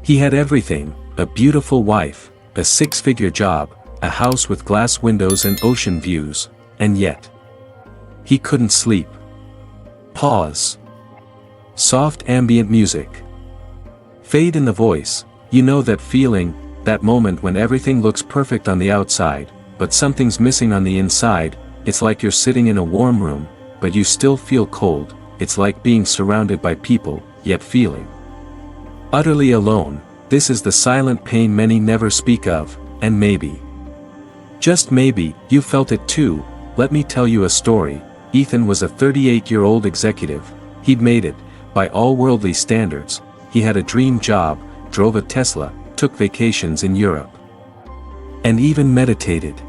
He had everything, a beautiful wife, a six-figure job, a house with glass windows and ocean views, and yet he couldn't sleep. Pause. Soft ambient music. Fade in the voice. You know that feeling, that moment when everything looks perfect on the outside, but something's missing on the inside. It's like you're sitting in a warm room, but you still feel cold. It's like being surrounded by people, yet feeling utterly alone. This is the silent pain many never speak of, and maybe, just maybe, you felt it too. Let me tell you a story. Ethan was a 38-year-old executive. He'd made it, by all worldly standards. He had a dream job, drove a Tesla, took vacations in Europe, and even meditated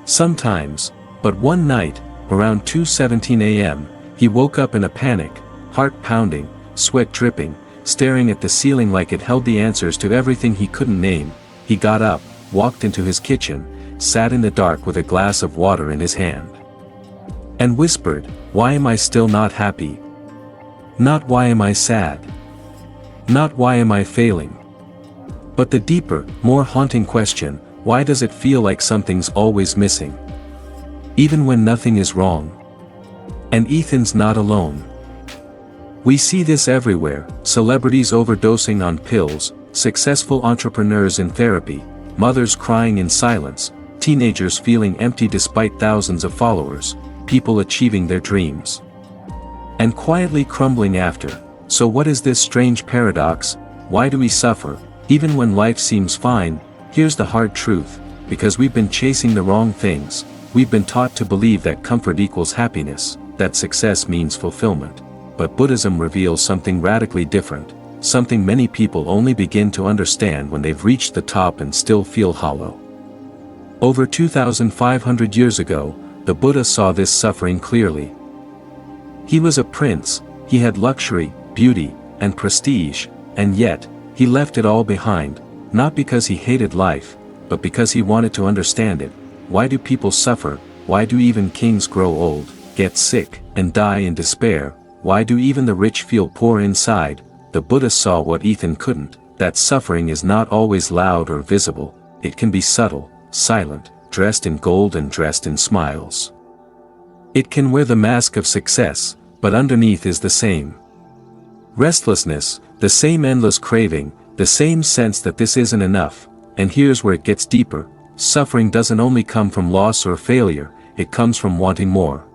sometimes. But one night, around 2:17 a.m., he woke up in a panic, heart pounding, sweat dripping, staring at the ceiling like it held the answers to everything he couldn't name. He got up, walked into his kitchen, sat in the dark with a glass of water in his hand, and whispered, "Why am I still not happy? Not why am I sad? Not why am I failing? But the deeper, more haunting question, why does it feel like something's always missing? Even when nothing is wrong." And Ethan's not alone. We see this everywhere: celebrities overdosing on pills, successful entrepreneurs in therapy, mothers crying in silence, teenagers feeling empty despite thousands of followers, people achieving their dreams and quietly crumbling after. So what is this strange paradox? Why do we suffer, even when life seems fine? Here's the hard truth: because we've been chasing the wrong things. We've been taught to believe that comfort equals happiness, that success means fulfillment. But Buddhism reveals something radically different, something many people only begin to understand when they've reached the top and still feel hollow. Over 2,500 years ago, the Buddha saw this suffering clearly. He was a prince, he had luxury, beauty, and prestige, and yet, he left it all behind, not because he hated life, but because he wanted to understand it. Why do people suffer? Why do even kings grow old, get sick, and die in despair? Why do even the rich feel poor inside? The Buddha saw what Ethan couldn't, that suffering is not always loud or visible. It can be subtle, silent, dressed in gold and dressed in smiles. It can wear the mask of success, but underneath is the same restlessness, the same endless craving, the same sense that this isn't enough. And here's where it gets deeper. Suffering doesn't only come from loss or failure, it comes from wanting more.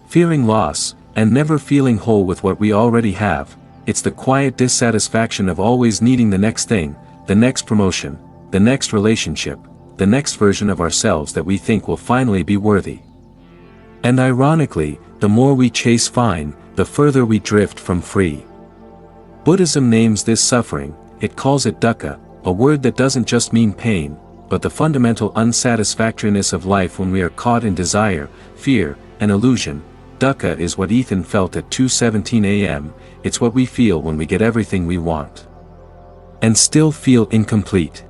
Fearing loss, and never feeling whole with what we already have. It's the quiet dissatisfaction of always needing the next thing, the next promotion, the next relationship, the next version of ourselves that we think will finally be worthy. And ironically, the more we chase fine, the further we drift from free. Buddhism names this suffering. It calls it dukkha, a word that doesn't just mean pain, but the fundamental unsatisfactoriness of life when we are caught in desire, fear, and illusion. Dukkha is what Ethan felt at 2:17 a.m., it's what we feel when we get everything we want and still feel incomplete.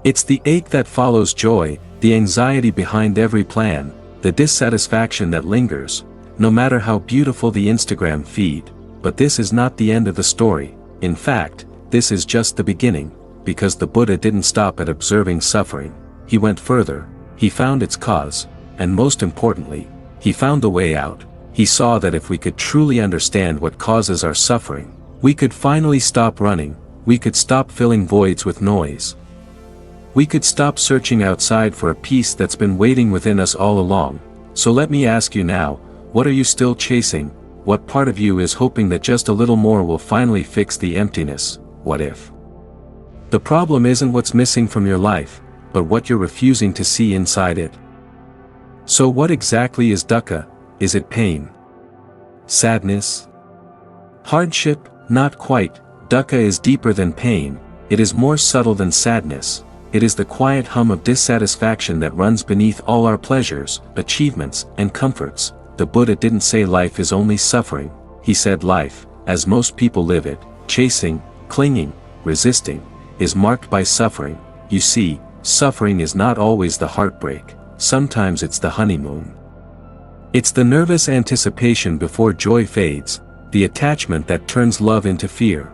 It's the ache that follows joy, the anxiety behind every plan, the dissatisfaction that lingers, no matter how beautiful the Instagram feed. But this is not the end of the story. In fact, this is just the beginning, because the Buddha didn't stop at observing suffering. He went further, he found its cause, and most importantly, he found the way out. He saw that if we could truly understand what causes our suffering, we could finally stop running, we could stop filling voids with noise. We could stop searching outside for a peace that's been waiting within us all along. So let me ask you now, what are you still chasing? What part of you is hoping that just a little more will finally fix the emptiness? What if the problem isn't what's missing from your life, but what you're refusing to see inside it? So what exactly is dukkha? Is it pain? Sadness? Hardship? Not quite. Dukkha is deeper than pain, it is more subtle than sadness. It is the quiet hum of dissatisfaction that runs beneath all our pleasures, achievements, and comforts. The Buddha didn't say life is only suffering, he said life, as most people live it, chasing, clinging, resisting, is marked by suffering. You see, suffering is not always the heartbreak, sometimes it's the honeymoon. It's the nervous anticipation before joy fades, the attachment that turns love into fear.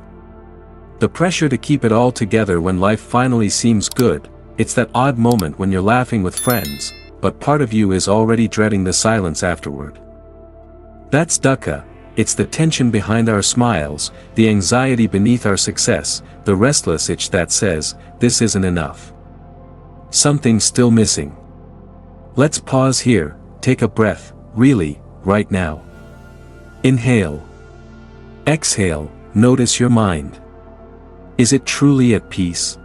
The pressure to keep it all together when life finally seems good, it's that odd moment when you're laughing with friends, but part of you is already dreading the silence afterward. That's dukkha. It's the tension behind our smiles, the anxiety beneath our success, the restless itch that says, this isn't enough. Something's still missing. Let's pause here, take a breath, really, right now. Inhale. Exhale, notice your mind. Is it truly at peace?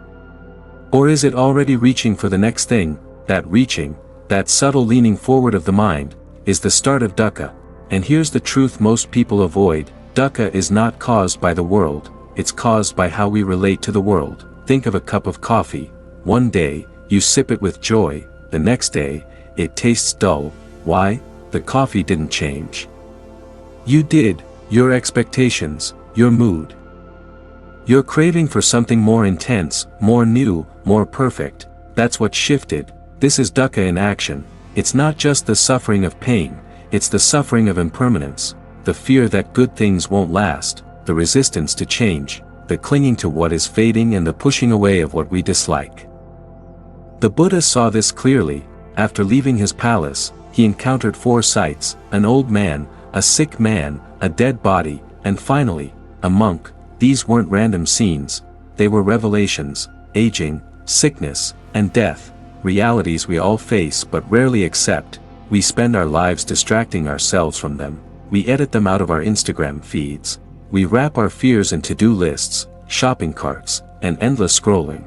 Or is it already reaching for the next thing? That reaching, that subtle leaning forward of the mind, is the start of dukkha. And here's the truth most people avoid: dukkha is not caused by the world, it's caused by how we relate to the world. Think of a cup of coffee. One day, you sip it with joy, the next day, it tastes dull. Why? The coffee didn't change. You did, your expectations, your mood. Your craving for something more intense, more new, more perfect, that's what shifted. This is dukkha in action. It's not just the suffering of pain, it's the suffering of impermanence, the fear that good things won't last, the resistance to change, the clinging to what is fading and the pushing away of what we dislike. The Buddha saw this clearly. After leaving his palace, he encountered four sights: an old man, a sick man, a dead body, and finally, a monk. These weren't random scenes, they were revelations: aging, sickness, and death, realities we all face but rarely accept. We spend our lives distracting ourselves from them, we edit them out of our Instagram feeds, we wrap our fears in to-do lists, shopping carts, and endless scrolling.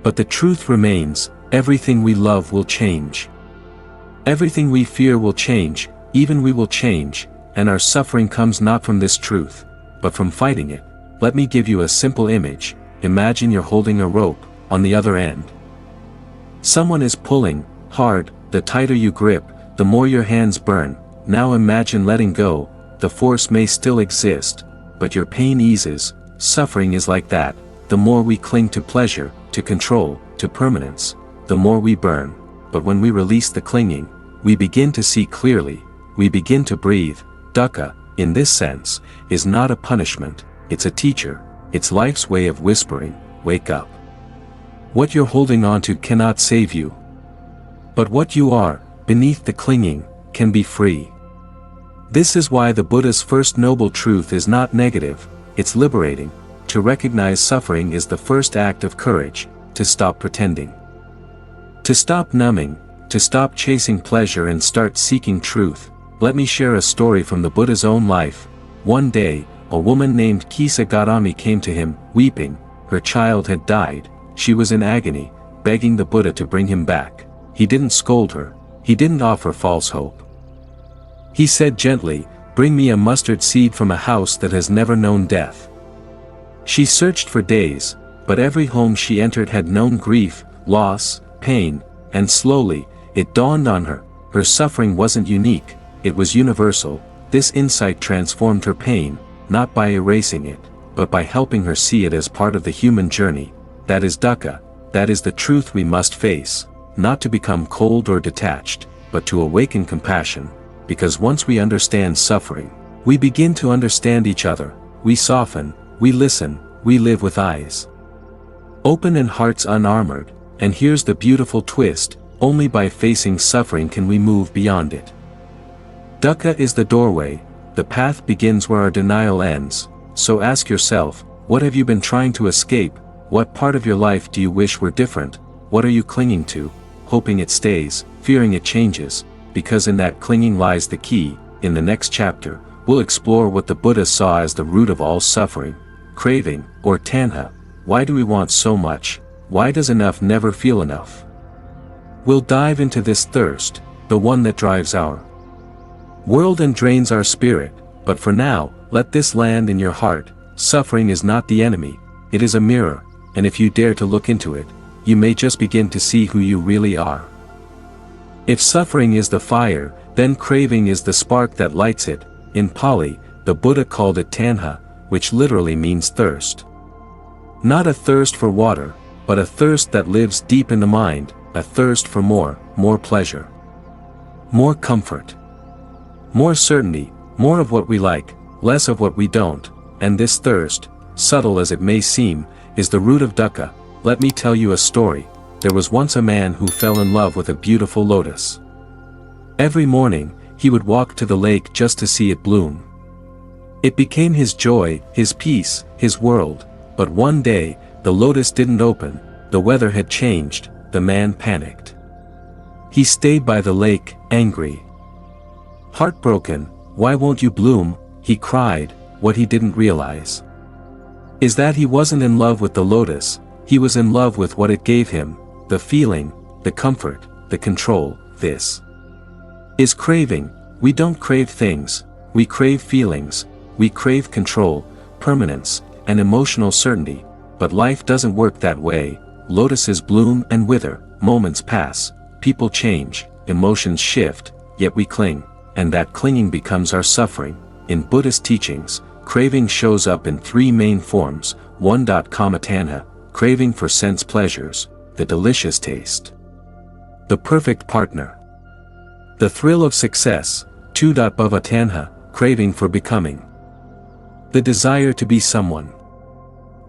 But the truth remains: everything we love will change. Everything we fear will change, even we will change, and our suffering comes not from this truth, but from fighting it. Let me give you a simple image. Imagine you're holding a rope. On the other end, someone is pulling hard. The tighter you grip, the more your hands burn. Now imagine letting go. The force may still exist, but your pain eases. Suffering is like that. The more we cling to pleasure, to control, to permanence, the more we burn. But when we release the clinging, we begin to see clearly, we begin to breathe. Dukkha, in this sense, is not a punishment, it's a teacher. It's life's way of whispering, wake up. What you're holding on to cannot save you. But what you are, beneath the clinging, can be free. This is why the Buddha's first noble truth is not negative, it's liberating. To recognize suffering is the first act of courage, to stop pretending. To stop numbing, to stop chasing pleasure and start seeking truth. Let me share a story from the Buddha's own life. One day, a woman named Kisagami came to him, weeping. Her child had died. She was in agony, begging the Buddha to bring him back. He didn't scold her. He didn't offer false hope. He said gently, "Bring me a mustard seed from a house that has never known death." She searched for days, but every home she entered had known grief, loss, pain, and slowly, it dawned on her, her suffering wasn't unique, it was universal. This insight transformed her pain, not by erasing it, but by helping her see it as part of the human journey. That is dukkha, that is the truth we must face, not to become cold or detached, but to awaken compassion, because once we understand suffering, we begin to understand each other, we soften, we listen, we live with eyes open and hearts unarmored. And here's the beautiful twist: only by facing suffering can we move beyond it. Dukkha is the doorway, the path begins where our denial ends. So ask yourself, what have you been trying to escape? What part of your life do you wish were different? What are you clinging to, hoping it stays, fearing it changes? Because in that clinging lies the key. In the next chapter, we'll explore what the Buddha saw as the root of all suffering: craving, or tanha. Why do we want so much? Why does enough never feel enough? We'll dive into this thirst, the one that drives our world and drains our spirit. But for now, let this land in your heart: suffering is not the enemy, it is a mirror, and if you dare to look into it, you may just begin to see who you really are. If suffering is the fire, then craving is the spark that lights it. In Pali, the Buddha called it tanha, which literally means thirst. Not a thirst for water, but a thirst that lives deep in the mind, a thirst for more pleasure, more comfort, more certainty, more of what we like, less of what we don't. And this thirst, subtle as it may seem, is the root of dukkha. Let me tell you a story. There was once a man who fell in love with a beautiful lotus. Every morning, he would walk to the lake just to see it bloom. It became his joy, his peace, his world. But one day, the lotus didn't open, the weather had changed, the man panicked. He stayed by the lake, angry. Heartbroken, "Why won't you bloom?" he cried. What he didn't realize is that he wasn't in love with the lotus, he was in love with what it gave him, the feeling, the comfort, the control. This is craving. We don't crave things, we crave feelings, we crave control, permanence, and emotional certainty. But life doesn't work that way. Lotuses bloom and wither, moments pass, people change, emotions shift, yet we cling, and that clinging becomes our suffering. In Buddhist teachings, craving shows up in three main forms. 1. Kama tanha, craving for sense pleasures, the delicious taste, the perfect partner, the thrill of success. 2. Bhava tanha, craving for becoming, the desire to be someone,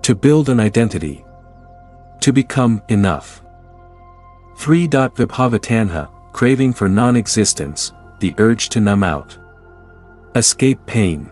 to build an identity, to become enough. 3. Vibhava tanha, craving for non-existence, the urge to numb out, escape pain,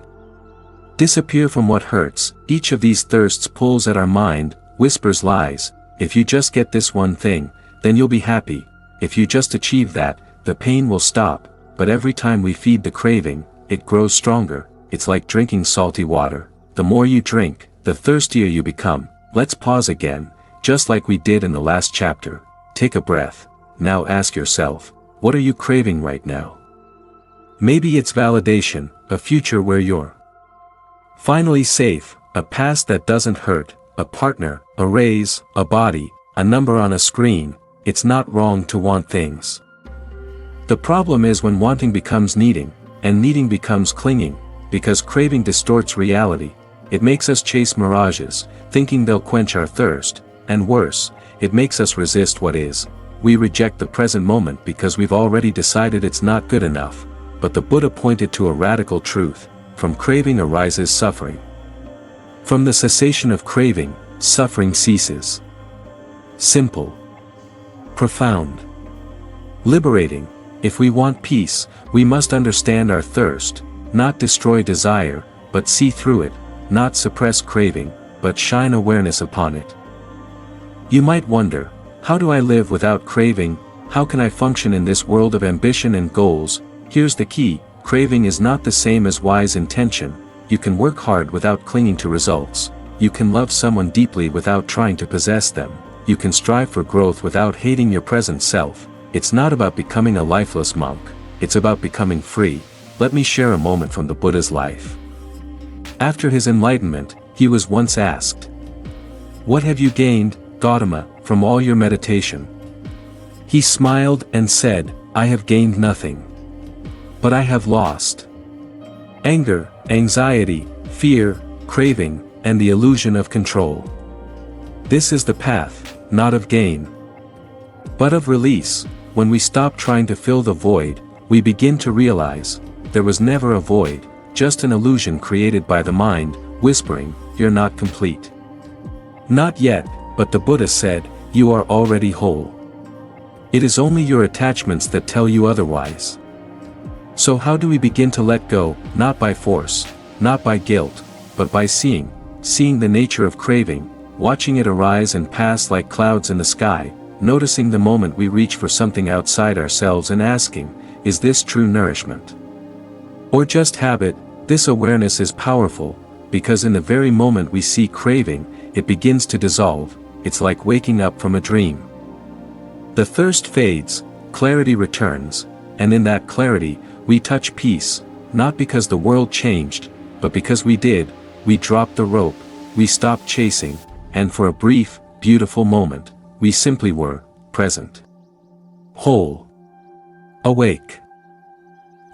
disappear from what hurts. Each of these thirsts pulls at our mind, whispers lies. If you just get this one thing, then you'll be happy. If you just achieve that, the pain will stop. But every time we feed the craving, it grows stronger. It's like drinking salty water. The more you drink, the thirstier you become. Let's pause again, just like we did in the last chapter. Take a breath. Now ask yourself, what are you craving right now? Maybe it's validation, a future where you're finally safe, a past that doesn't hurt, a partner, a raise, a body, a number on a screen. It's not wrong to want things. The problem is when wanting becomes needing, and needing becomes clinging, because craving distorts reality. It makes us chase mirages, thinking they'll quench our thirst, and worse, it makes us resist what is. We reject the present moment because we've already decided it's not good enough. But the Buddha pointed to a radical truth: from craving arises suffering. From the cessation of craving, suffering ceases. Simple. Profound. Liberating. If we want peace, we must understand our thirst, not destroy desire, but see through it, not suppress craving, but shine awareness upon it. You might wonder, how do I live without craving? How can I function in this world of ambition and goals? Here's the key: craving is not the same as wise intention. You can work hard without clinging to results. You can love someone deeply without trying to possess them. You can strive for growth without hating your present self. It's not about becoming a lifeless monk, it's about becoming free. Let me share a moment from the Buddha's life. After his enlightenment, he was once asked, "What have you gained, Gautama, from all your meditation?" He smiled and said, "I have gained nothing. But I have lost anger, anxiety, fear, craving, and the illusion of control." This is the path, not of gain, but of release. When we stop trying to fill the void, we begin to realize, there was never a void, just an illusion created by the mind, whispering, "You're not complete." Not yet, but the Buddha said, "You are already whole." It is only your attachments that tell you otherwise. So how do we begin to let go? Not by force, not by guilt, but by seeing the nature of craving, watching it arise and pass like clouds in the sky, noticing the moment we reach for something outside ourselves and asking, is this true nourishment? Or just habit? This awareness is powerful, because in the very moment we see craving, it begins to dissolve. It's like waking up from a dream. The thirst fades, clarity returns, and in that clarity, we touch peace, not because the world changed, but because we did. We dropped the rope, we stopped chasing, and for a brief, beautiful moment, we simply were present, whole, awake.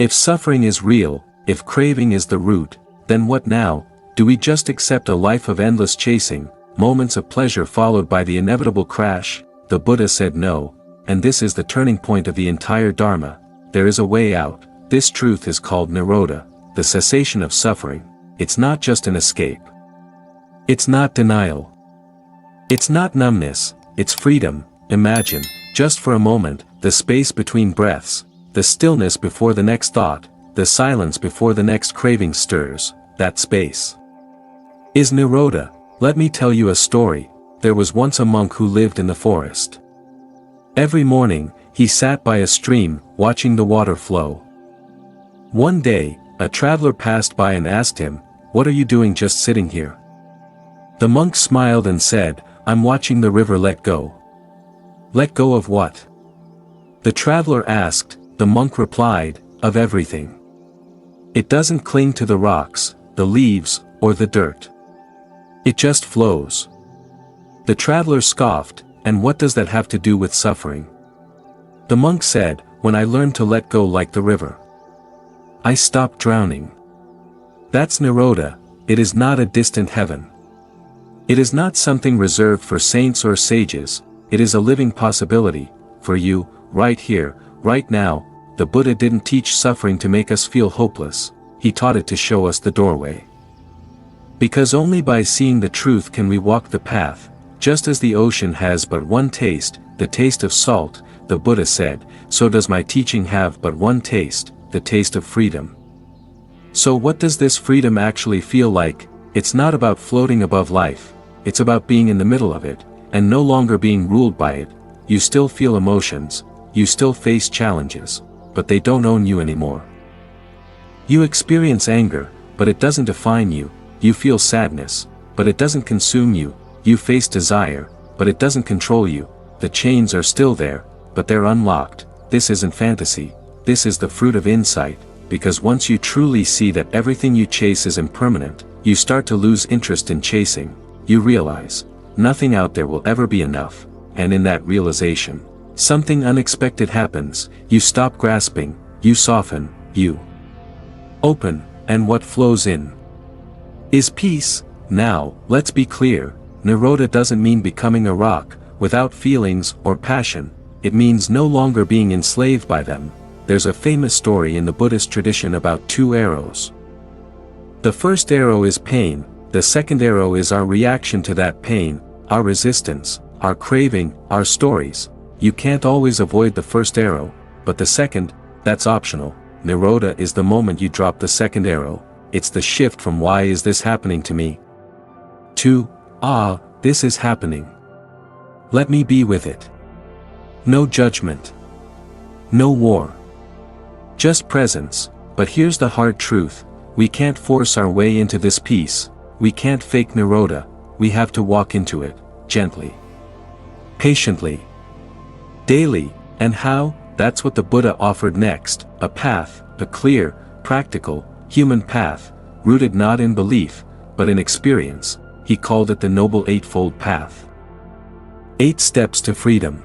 If suffering is real, if craving is the root, then what now? Do we just accept a life of endless chasing, moments of pleasure followed by the inevitable crash? The Buddha said no, and this is the turning point of the entire Dharma. There is a way out. This truth is called Nirodha, the cessation of suffering. It's not just an escape. It's not denial. It's not numbness, it's freedom. Imagine, just for a moment, the space between breaths, the stillness before the next thought, the silence before the next craving stirs. That space is Nirodha. Let me tell you a story. There was once a monk who lived in the forest. Every morning, he sat by a stream, watching the water flow. One day, a traveler passed by and asked him, "What are you doing just sitting here?" The monk smiled and said, "I'm watching the river let go." "Let go of what?" the traveler asked. The monk replied, "Of everything. It doesn't cling to the rocks, the leaves, or the dirt. It just flows." The traveler scoffed, "And what does that have to do with suffering?" The monk said, "When I learned to let go like the river, I stopped drowning." That's Nirodha. It is not a distant heaven. It is not something reserved for saints or sages. It is a living possibility, for you, right here, right now. The Buddha didn't teach suffering to make us feel hopeless, he taught it to show us the doorway. Because only by seeing the truth can we walk the path. Just as the ocean has but one taste, the taste of salt, the Buddha said, so does my teaching have but one taste, the taste of freedom. So what does this freedom actually feel like? It's not about floating above life, it's about being in the middle of it, and no longer being ruled by it. You still feel emotions, you still face challenges, but they don't own you anymore. You experience anger, but it doesn't define you. You feel sadness, but it doesn't consume you. You face desire, but it doesn't control you. The chains are still there, but they're unlocked. This isn't fantasy, this is the fruit of insight, because once you truly see that everything you chase is impermanent, you start to lose interest in chasing. You realize, nothing out there will ever be enough, and in that realization, something unexpected happens. You stop grasping, you soften, you open, and what flows in is peace. Now, let's be clear, Nirodha doesn't mean becoming a rock, without feelings or passion. It means no longer being enslaved by them. There's a famous story in the Buddhist tradition about two arrows. The first arrow is pain, the second arrow is our reaction to that pain, our resistance, our craving, our stories. You can't always avoid the first arrow, but the second, that's optional. Nirodha is the moment you drop the second arrow. It's the shift from "why is this happening to me?" to "ah, this is happening. Let me be with it." No judgment. No war. Just presence. But here's the hard truth. We can't force our way into this peace. We can't fake Nirodha. We have to walk into it, gently. Patiently. Daily. And how? That's what the Buddha offered next. A path, a clear, practical, human path, rooted not in belief, but in experience. He called it the Noble Eightfold Path. 8 steps to freedom.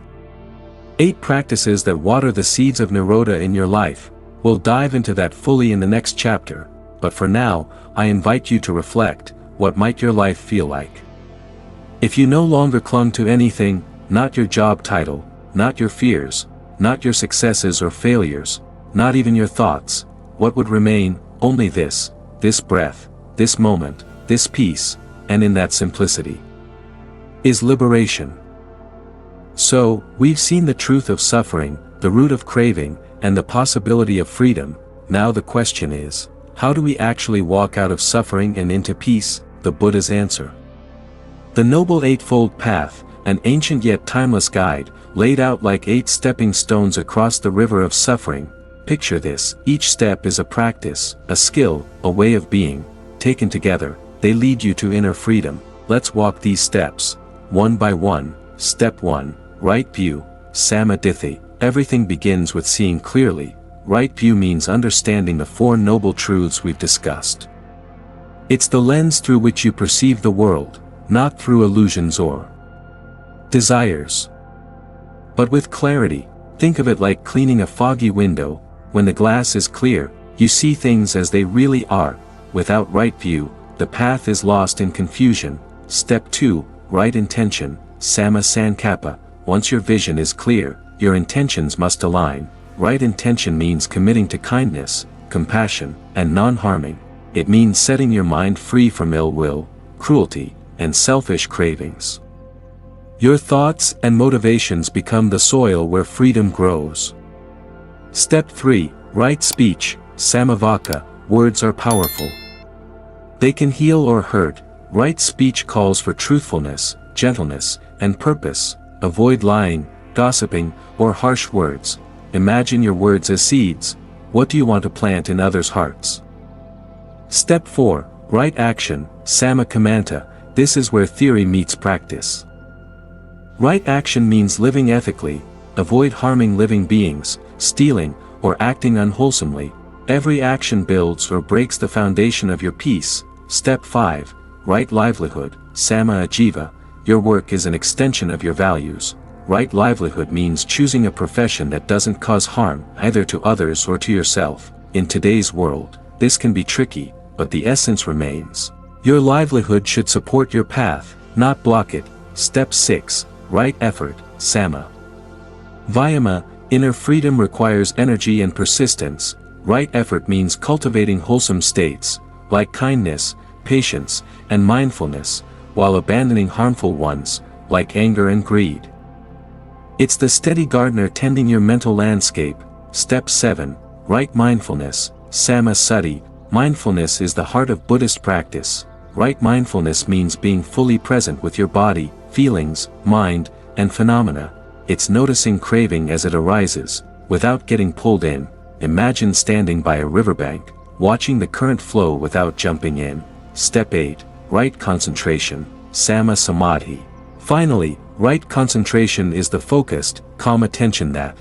8 practices that water the seeds of Nirodha in your life. We'll dive into that fully in the next chapter, but for now, I invite you to reflect. What might your life feel like if you no longer clung to anything? Not your job title, not your fears, not your successes or failures, not even your thoughts. What would remain? Only this breath, this moment, this peace, and in that simplicity is liberation. So, we've seen the truth of suffering, the root of craving, and the possibility of freedom. Now the question is, how do we actually walk out of suffering and into peace? The Buddha's answer. The Noble Eightfold Path, an ancient yet timeless guide, laid out like 8 stepping stones across the river of suffering. Picture this, each step is a practice, a skill, a way of being. Taken together, they lead you to inner freedom. Let's walk these steps, one by one. Step 1, right view, samadhi. Everything begins with seeing clearly. Right view means understanding the 4 noble truths we've discussed. It's the lens through which you perceive the world, not through illusions or desires, but with clarity. Think of it like cleaning a foggy window. When the glass is clear, you see things as they really are. Without right view, the path is lost in confusion. Step 2, right intention, samma sankappa. Once your vision is clear, your intentions must align. Right intention means committing to kindness, compassion, and non-harming. It means setting your mind free from ill will, cruelty, and selfish cravings. Your thoughts and motivations become the soil where freedom grows. Step 3. Right speech, samavaka. Words are powerful. They can heal or hurt. Right speech calls for truthfulness, gentleness, and purpose. Avoid lying, gossiping, or harsh words. Imagine your words as seeds. What do you want to plant in others' hearts? Step 4. Right action, sammakamanta. This is where theory meets practice. Right action means living ethically. Avoid harming living beings, stealing, or acting unwholesomely. Every action builds or breaks the foundation of your peace. Step 5. Right livelihood, samma ajiva. Your work is an extension of your values. Right livelihood means choosing a profession that doesn't cause harm, either to others or to yourself. In today's world, this can be tricky, but the essence remains. Your livelihood should support your path, not block it. Step 6. Right effort, samma vayama. Inner freedom requires energy and persistence. Right effort means cultivating wholesome states, like kindness, patience, and mindfulness, while abandoning harmful ones, like anger and greed. It's the steady gardener tending your mental landscape. Step 7. Right mindfulness, samma sati. Mindfulness is the heart of Buddhist practice. Right mindfulness means being fully present with your body, feelings, mind, and phenomena. It's noticing craving as it arises, without getting pulled in. Imagine standing by a riverbank, watching the current flow without jumping in. Step 8. Right concentration, samma samadhi. Finally, right concentration is the focused, calm attention that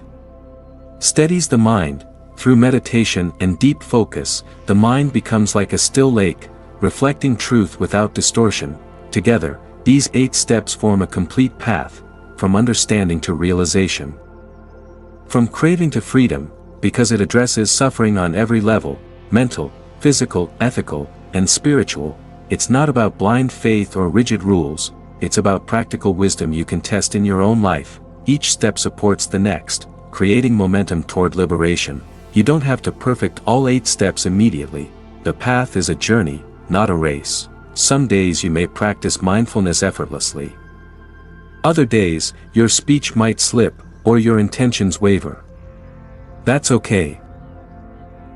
steadies the mind. Through meditation and deep focus, the mind becomes like a still lake, reflecting truth without distortion. Together, these 8 steps form a complete path, from understanding to realization. From craving to freedom, because it addresses suffering on every level, mental, physical, ethical, and spiritual. It's not about blind faith or rigid rules, it's about practical wisdom you can test in your own life. Each step supports the next, creating momentum toward liberation. You don't have to perfect all 8 steps immediately. The path is a journey, not a race. Some days you may practice mindfulness effortlessly. Other days, your speech might slip, or your intentions waver. That's okay.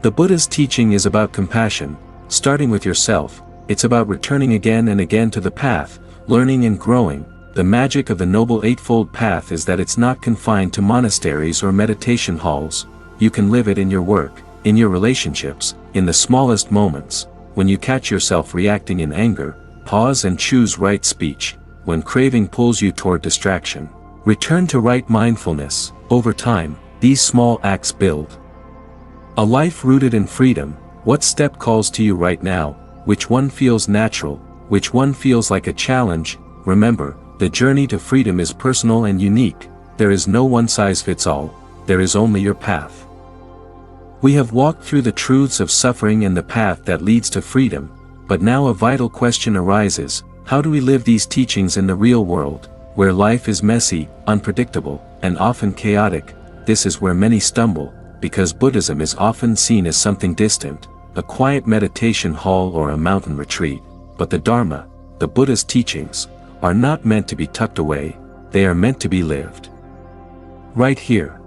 The Buddha's teaching is about compassion, starting with yourself. It's about returning again and again to the path, learning and growing. The magic of the Noble Eightfold Path is that it's not confined to monasteries or meditation halls. You can live it in your work, in your relationships, in the smallest moments. When you catch yourself reacting in anger, pause and choose right speech. When craving pulls you toward distraction, return to right mindfulness. Over time, these small acts build a life rooted in freedom. What step calls to you right now? Which one feels natural? Which one feels like a challenge? Remember, the journey to freedom is personal and unique. There is no one-size-fits-all. There is only your path. We have walked through the truths of suffering and the path that leads to freedom, but now a vital question arises. How do we live these teachings in the real world, where life is messy, unpredictable, and often chaotic? This is where many stumble, because Buddhism is often seen as something distant, a quiet meditation hall or a mountain retreat. But the Dharma, the Buddha's teachings, are not meant to be tucked away, they are meant to be lived. Right here.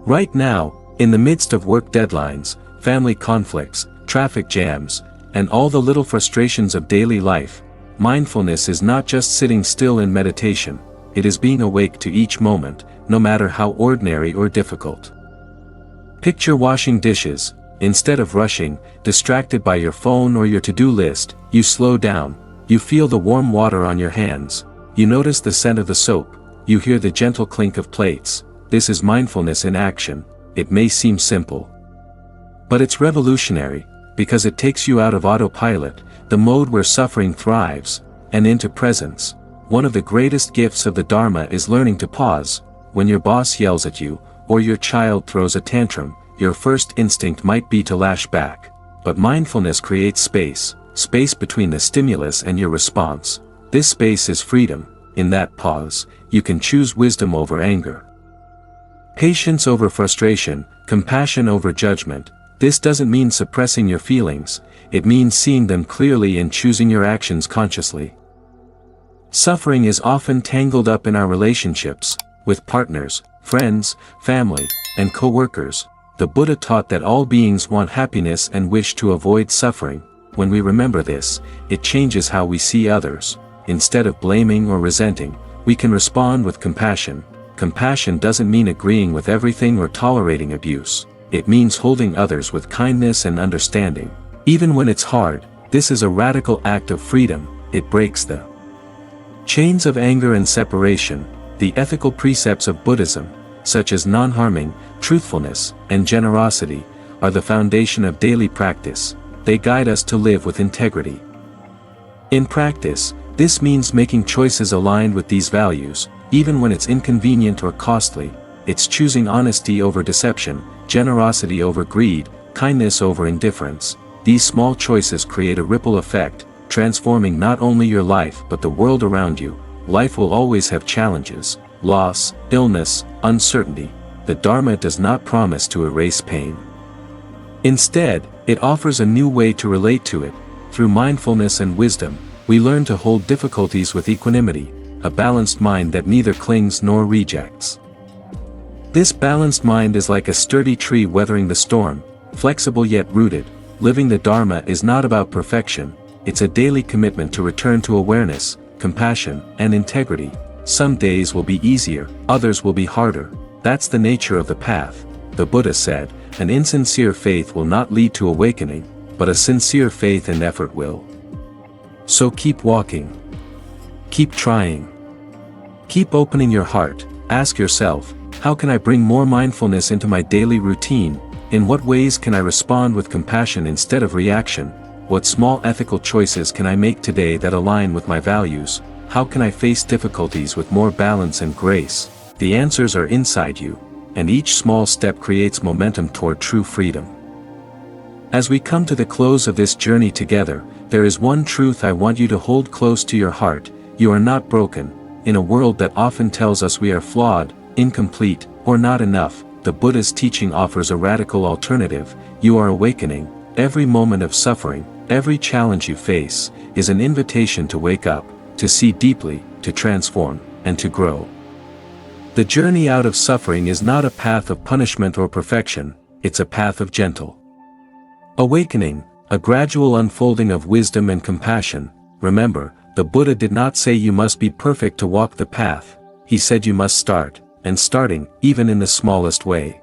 Right now, in the midst of work deadlines, family conflicts, traffic jams, and all the little frustrations of daily life, mindfulness is not just sitting still in meditation, it is being awake to each moment, no matter how ordinary or difficult. Picture washing dishes. Instead of rushing, distracted by your phone or your to-do list, you slow down, you feel the warm water on your hands, you notice the scent of the soap, you hear the gentle clink of plates. This is mindfulness in action. It may seem simple, but it's revolutionary, because it takes you out of autopilot, the mode where suffering thrives, and into presence. One of the greatest gifts of the Dharma is learning to pause. When your boss yells at you, or your child throws a tantrum, your first instinct might be to lash back. But mindfulness creates space between the stimulus and your response. This space is freedom. In that pause, you can choose wisdom over anger, patience over frustration, compassion over judgment. This doesn't mean suppressing your feelings, it means seeing them clearly and choosing your actions consciously. Suffering is often tangled up in our relationships, with partners, friends, family, and co-workers. The Buddha taught that all beings want happiness and wish to avoid suffering. When we remember this, it changes how we see others. Instead of blaming or resenting, we can respond with compassion. Compassion doesn't mean agreeing with everything or tolerating abuse. It means holding others with kindness and understanding. Even when it's hard, this is a radical act of freedom. It breaks the chains of anger and separation. The ethical precepts of Buddhism, such as non-harming, truthfulness, and generosity, are the foundation of daily practice. They guide us to live with integrity. In practice, this means making choices aligned with these values, even when it's inconvenient or costly. It's choosing honesty over deception, generosity over greed, kindness over indifference. These small choices create a ripple effect, transforming not only your life but the world around you. Life will always have challenges, loss, illness, uncertainty. The Dharma does not promise to erase pain. Instead, it offers a new way to relate to it. Through mindfulness and wisdom, we learn to hold difficulties with equanimity, a balanced mind that neither clings nor rejects. This balanced mind is like a sturdy tree weathering the storm, flexible yet rooted. Living the Dharma is not about perfection, it's a daily commitment to return to awareness, compassion, and integrity. Some days will be easier, others will be harder. That's the nature of the path. The Buddha said, an insincere faith will not lead to awakening, but a sincere faith and effort will. So keep walking. Keep trying. Keep opening your heart. Ask yourself, how can I bring more mindfulness into my daily routine? In what ways can I respond with compassion instead of reaction? What small ethical choices can I make today that align with my values? How can I face difficulties with more balance and grace? The answers are inside you, and each small step creates momentum toward true freedom. As we come to the close of this journey together, there is one truth I want you to hold close to your heart. You are not broken. In a world that often tells us we are flawed, incomplete, or not enough, the Buddha's teaching offers a radical alternative. You are awakening. Every moment of suffering, every challenge you face, is an invitation to wake up, to see deeply, to transform, and to grow. The journey out of suffering is not a path of punishment or perfection, it's a path of gentle awakening, a gradual unfolding of wisdom and compassion. Remember, the Buddha did not say you must be perfect to walk the path. He said you must start, and starting, even in the smallest way,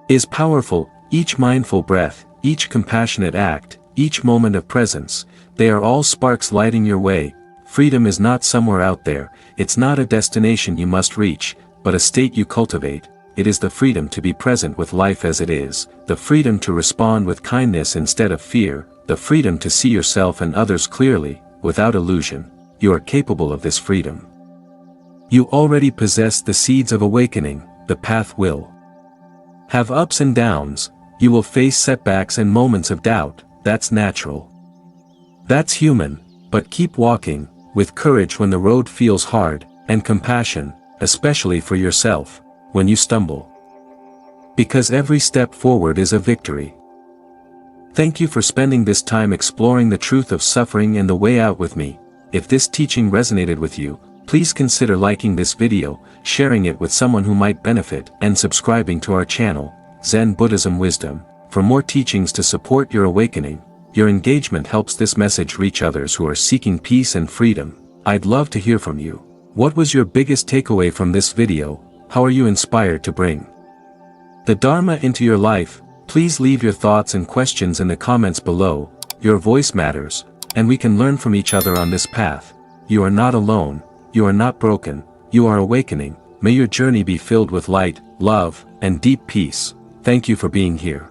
is powerful. Each mindful breath, each compassionate act, each moment of presence, they are all sparks lighting your way. Freedom is not somewhere out there, it's not a destination you must reach, but a state you cultivate. It is the freedom to be present with life as it is, the freedom to respond with kindness instead of fear, the freedom to see yourself and others clearly, without illusion. You are capable of this freedom. You already possess the seeds of awakening. The path will have ups and downs. You will face setbacks and moments of doubt. That's natural. That's human, but keep walking, with courage when the road feels hard, and compassion, especially for yourself, when you stumble. Because every step forward is a victory. Thank you for spending this time exploring the truth of suffering and the way out with me. If this teaching resonated with you, please consider liking this video, sharing it with someone who might benefit, and subscribing to our channel, Zen Buddhism Wisdom, for more teachings to support your awakening. Your engagement helps this message reach others who are seeking peace and freedom. I'd love to hear from you. What was your biggest takeaway from this video? How are you inspired to bring the Dharma into your life? Please leave your thoughts and questions in the comments below. Your voice matters, and we can learn from each other on this path. You are not alone, you are not broken, you are awakening. May your journey be filled with light, love, and deep peace. Thank you for being here.